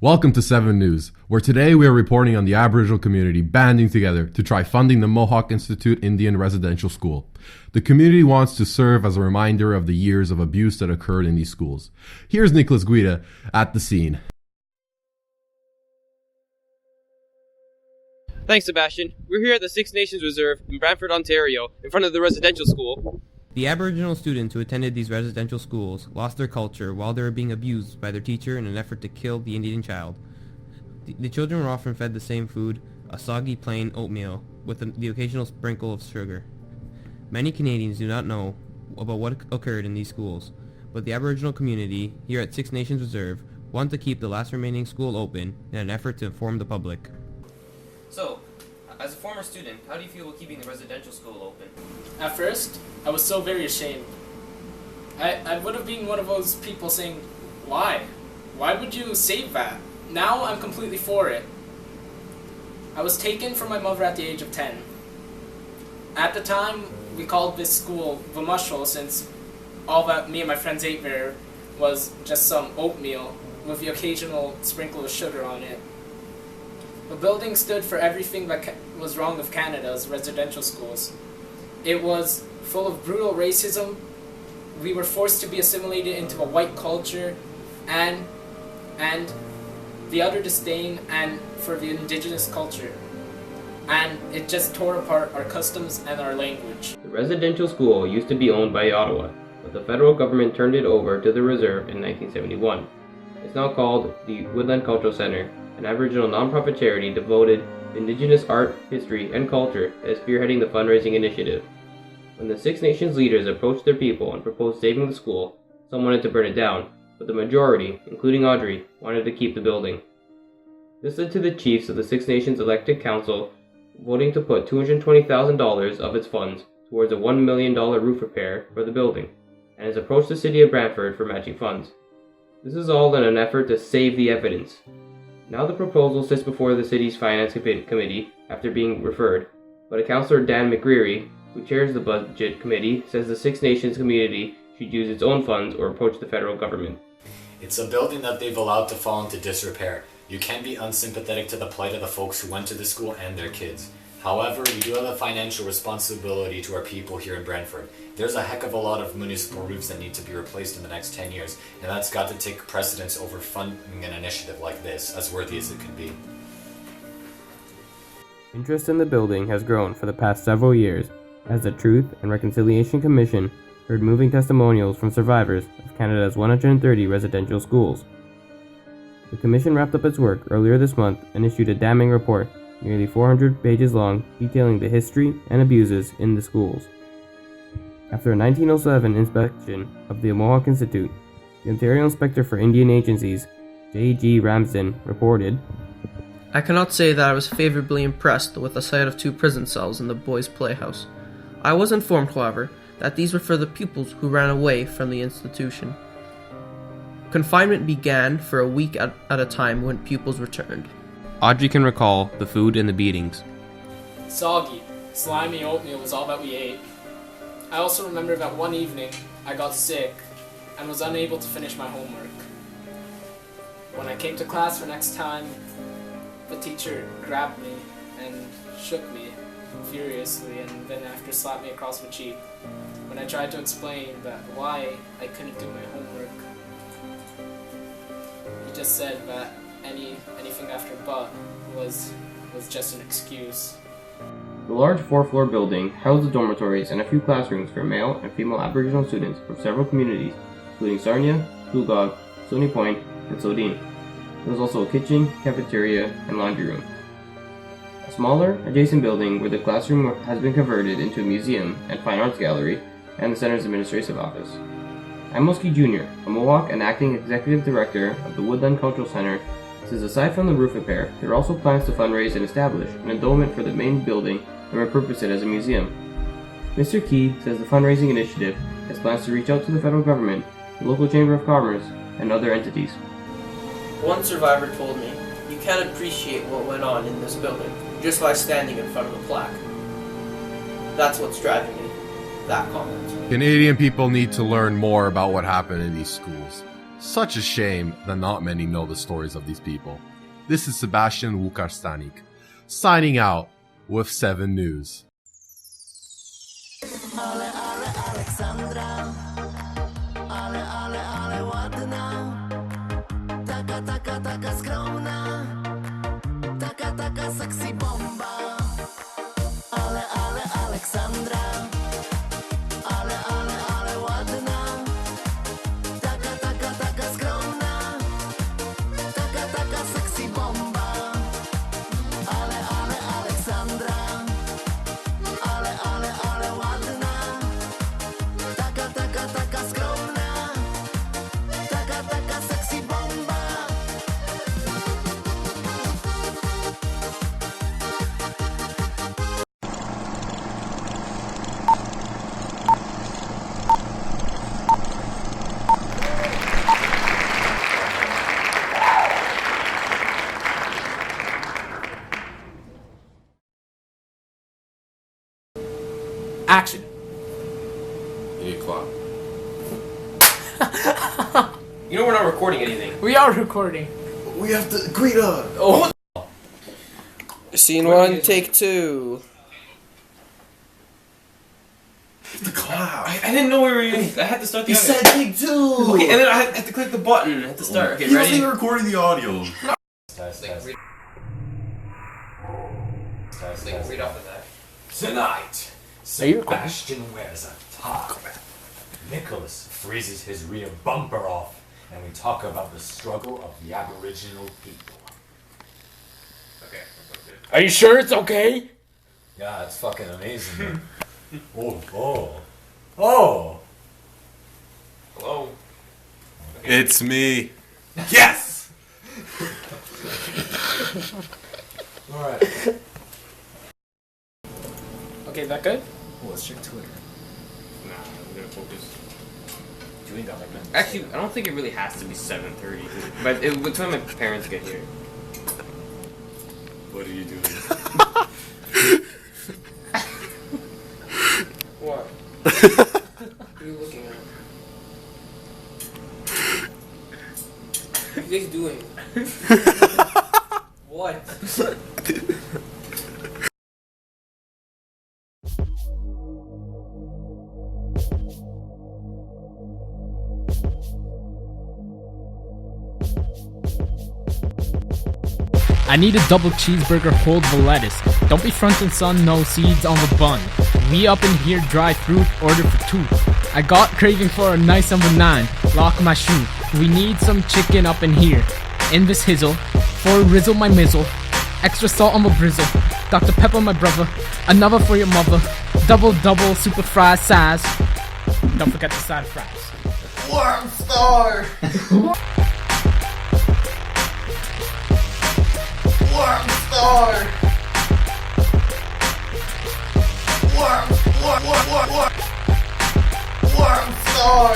Welcome to 7 News, where today we are reporting on the Aboriginal community banding together to try funding the Mohawk Institute Indian Residential School. The community wants to serve as a reminder of the years of abuse that occurred in these schools. Here's Nicholas Guida at the scene. Thanks, Sebastian. We're here at the Six Nations Reserve in Brantford, Ontario, in front of the residential school. The Aboriginal students who attended these residential schools lost their culture while they were being abused by their teacher in an effort to kill the Indian child. The children were often fed the same food, a soggy plain oatmeal, with the occasional sprinkle of sugar. Many Canadians do not know about what occurred in these schools, but the Aboriginal community here at Six Nations Reserve want to keep the last remaining school open in an effort to inform the public. So, as a former student, how do you feel about keeping the residential school open? At first, I was so very ashamed. I would have been one of those people saying, why? Why would you save that? Now I'm completely for it. I was taken from my mother at the age of 10. At the time, we called this school Vamushal since all that me and my friends ate there was just some oatmeal with the occasional sprinkle of sugar on it. The building stood for everything that was wrong with Canada's residential schools. It was full of brutal racism. We were forced to be assimilated into a white culture and the utter disdain and for the indigenous culture. And it just tore apart our customs and our language. The residential school used to be owned by Ottawa, but the federal government turned it over to the Reserve in 1971. It's now called the Woodland Cultural Centre, an Aboriginal non-profit charity devoted to Indigenous art, history, and culture that is spearheading the fundraising initiative. When the Six Nations leaders approached their people and proposed saving the school, some wanted to burn it down, but the majority, including Audrey, wanted to keep the building. This led to the chiefs of the Six Nations elected council voting to put $220,000 of its funds towards a $1 million roof repair for the building, and has approached the city of Brantford for matching funds. This is all in an effort to save the evidence. Now the proposal sits before the city's finance committee after being referred, but a councillor Dan McGreary, who chairs the budget committee, says the Six Nations community should use its own funds or approach the federal government. It's a building that they've allowed to fall into disrepair. You can be unsympathetic to the plight of the folks who went to the school and their kids. However, we do have a financial responsibility to our people here in Brantford. There's a heck of a lot of municipal roofs that need to be replaced in the next 10 years, and that's got to take precedence over funding an initiative like this, as worthy as it could be. Interest in the building has grown for the past several years, as the Truth and Reconciliation Commission heard moving testimonials from survivors of Canada's 130 residential schools. The commission wrapped up its work earlier this month and issued a damning report, nearly 400 pages long, detailing the history and abuses in the schools. After a 1907 inspection of the Mohawk Institute, the Ontario Inspector for Indian Agencies, J.G. Ramsden, reported, I cannot say that I was favorably impressed with the sight of 2 prison cells in the boys' playhouse. I was informed, however, that these were for the pupils who ran away from the institution. Confinement began for a week at a time when pupils returned. Audrey can recall the food and the beatings. Soggy, slimy oatmeal was all that we ate. I also remember that one evening I got sick and was unable to finish my homework. When I came to class for next time, the teacher grabbed me and shook me furiously and then after slapped me across the cheek. When I tried to explain that why I couldn't do my homework, he just said that anything after but was just an excuse. The large 4-floor building housed the dormitories and a few classrooms for male and female Aboriginal students from several communities, including Sarnia, Goolagong, Stony Point, and Sodine. There was also a kitchen, cafeteria, and laundry room. A smaller, adjacent building where the classroom has been converted into a museum and fine arts gallery, and the center's administrative office. Amoski Jr., a Mohawk and acting executive director of the Woodland Cultural Centre, says aside from the roof repair, there are also plans to fundraise and establish an endowment for the main building and repurpose it as a museum. Mr. Key says the fundraising initiative has plans to reach out to the federal government, the local chamber of commerce, and other entities. One survivor told me, "You can't appreciate what went on in this building just by standing in front of the plaque." That's what's driving me, that comment. Canadian people need to learn more about what happened in these schools. Such a shame that not many know the stories of these people. This is Sebastian Łukarstanik, signing out with 7 News. Taka skromna, taka sexy bomba. Ale Aleksandra, ale ładna. Taka skromna, taka sexy bomba. Ale Aleksandra, ale ładna. Taka skromna, taka sexy bomba. Action. 8 o'clock. You know we're not recording anything. We are recording. We have to greet her. Oh, Scene 1, take 2. The cloud. I didn't know we were even. I had to start the. He said take 2. Okay, and then I had to click the button at the start. Okay, He wasn't ready? even recording the audio. Test. Read off of that. Tonight, Are you recording? Sebastian wears a top. Nicholas freezes his rear bumper off, and we talk about the struggle of the Aboriginal people. Okay. Are you sure it's okay? Yeah, it's fucking amazing. Man. Oh. Hello. It's me. Yes! Alright. Okay, that good? Let's check Twitter. Nah, I'm gonna focus. You ain't got like that. Actually, I don't think it really has to be 7:30, but by the time my parents get here. What are you doing? What? What are you looking at? What are you guys doing? What? I need a double cheeseburger, hold the lettuce. Don't be frontin' son, no seeds on the bun. We up in here, dry fruit, order for 2. I got craving for a nice number 9, lock my shoe. We need some chicken up in here. In this hizzle, for rizzle my mizzle. Extra salt on my brizzle. Dr. Pepper my brother, another for your mother. Double, super fry size. Don't forget the side fries. Worm star. Worm star. Worm star.